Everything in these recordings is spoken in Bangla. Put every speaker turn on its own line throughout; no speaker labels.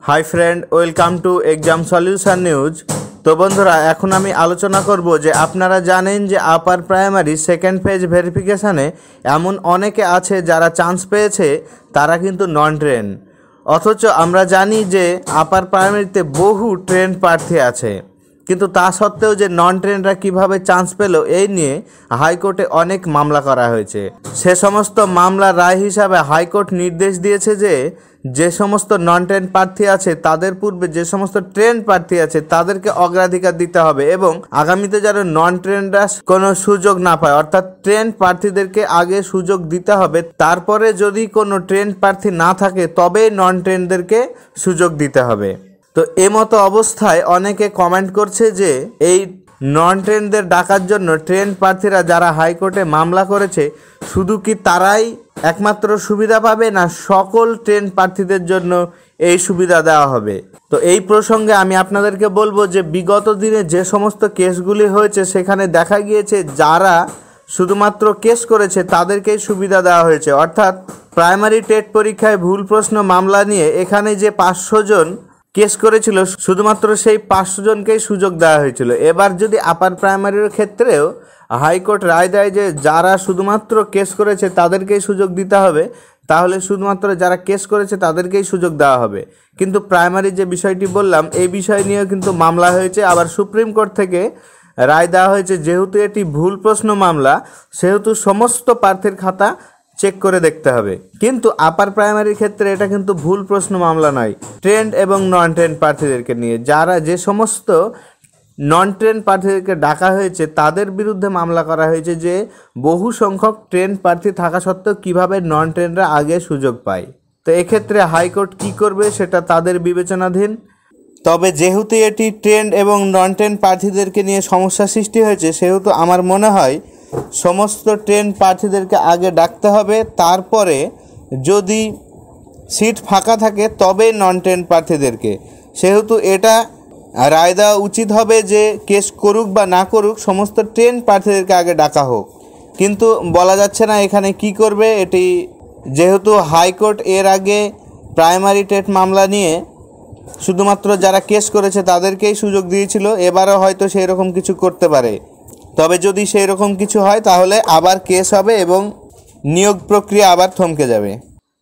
High friend welcome to exam solution news. तो बंधुरा এখন আমি আলোচনা করব যে আপনারা জানেন যে আপার প্রাইমারি সেকেন্ড ফেজ ভেরিফিকেশনে এমন অনেকে আছে যারা চান্স পেয়েছে তারা কিন্তু নন ট্রেন, অথচ আমরা জানি যে আপার প্রাইমারিতে বহু ট্রেন প্রার্থী আছে, কিন্তু তা সত্ত্বেও যে নন ট্রেনরা কীভাবে চান্স পেল এই নিয়ে হাইকোর্টে অনেক মামলা করা হয়েছে। সে সমস্ত মামলার রায় হিসাবে হাইকোর্ট নির্দেশ দিয়েছে যে সমস্ত নন ট্রেন প্রার্থী আছে তাদের পূর্বে যে সমস্ত ট্রেন প্রার্থী আছে তাদেরকে অগ্রাধিকার দিতে হবে এবং আগামীতে যেন নন ট্রেনরা কোনো সুযোগ না পায়, অর্থাৎ ট্রেন প্রার্থীদেরকে আগে সুযোগ দিতে হবে, তারপরে যদি কোনো ট্রেন প্রার্থী না থাকে তবেই নন ট্রেনদেরকে সুযোগ দিতে হবে। তো এমতো অবস্থায় অনেকে কমেন্ট করছে যে এই নন ট্রেনদের ডাকার জন্য ট্রেন প্রার্থীরা যারা হাইকোর্টে মামলা করেছে শুধু কি তারাই একমাত্র সুবিধা পাবে না সকল ট্রেন প্রার্থীদের জন্য এই সুবিধা দেওয়া হবে। তো এই প্রসঙ্গে আমি আপনাদেরকে বলবো যে বিগত দিনে যে সমস্ত কেসগুলি হয়েছে সেখানে দেখা গিয়েছে যারা শুধুমাত্র কেস করেছে তাদেরকেই সুবিধা দেওয়া হয়েছে, অর্থাৎ প্রাইমারি টেট পরীক্ষায় ভুল প্রশ্ন মামলা নিয়ে এখানে যে 500 জন কেস করেছিল শুধুমাত্র সেই 500 জনকেই সুযোগ দেওয়া হয়েছিল। এবার যদি আপার প্রাইমারির ক্ষেত্রেও হাইকোর্ট রায় দেয় যে যারা শুধুমাত্র কেস করেছে তাদেরকেই সুযোগ দিতে হবে, তাহলে শুধুমাত্র যারা কেস করেছে তাদেরকেই সুযোগ দেওয়া হবে। কিন্তু প্রাইমারি যে বিষয়টি বললাম এই বিষয় নিয়েও কিন্তু মামলা হয়েছে, আবার সুপ্রিম কোর্ট থেকে রায় দেওয়া হয়েছে যেহেতু এটি ভুল প্রশ্ন মামলা সেহেতু সমস্ত প্রার্থীর খাতা চেক করে দেখতে হবে। কিন্তু আপার প্রাইমারির ক্ষেত্রে এটা কিন্তু ভুল প্রশ্ন মামলা নয়, ট্রেন এবং নন ট্রেন প্রার্থীদেরকে নিয়ে যারা যে সমস্ত নন ট্রেন প্রার্থীদেরকে ডাকা হয়েছে তাদের বিরুদ্ধে মামলা করা হয়েছে যে বহু সংখ্যক ট্রেন প্রার্থী থাকা সত্ত্বেও কীভাবে নন ট্রেনরা আগে সুযোগ পায়। তো এক্ষেত্রে হাইকোর্ট কী করবে সেটা তাদের বিবেচনাধীন। তবে যেহেতু এটি ট্রেন এবং নন ট্রেন প্রার্থীদেরকে নিয়ে সমস্যা সৃষ্টি হয়েছে সেহেতু আমার মনে হয় সমস্ত ট্রেন প্রার্থীদেরকে আগে ডাকতে হবে, তারপরে যদি সিট ফাঁকা থাকে তবে নন ট্রেন প্রার্থীদেরকে। সেহেতু এটা রায় দেওয়া উচিত হবে যে কেস করুক বা না করুক সমস্ত ট্রেন প্রার্থীদেরকে আগে ডাকা হোক, কিন্তু বলা যাচ্ছে না এখানে কি করবে এটি, যেহেতু হাইকোর্ট এর আগে প্রাইমারি টেট মামলা নিয়ে শুধুমাত্র যারা কেস করেছে তাদেরকেই সুযোগ দিয়েছিল, এবারও হয়তো সেই রকম কিছু করতে পারে। তবে যদি সেই রকম কিছু হয় তাহলে আবার কেস হবে এবং নিয়োগ প্রক্রিয়া আবার থমকে যাবে।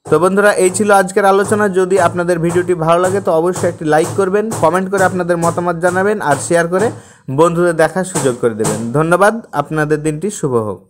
তো বন্ধুরা এই ছিল আজকের আলোচনা। যদি আপনাদের ভিডিওটি ভালো লাগে তো অবশ্যই একটি লাইক করবেন, কমেন্ট করে আপনাদের মতামত জানাবেন আর শেয়ার করে বন্ধুদের দেখার সুযোগ করে দেবেন। ধন্যবাদ, আপনাদের দিনটি শুভ হোক।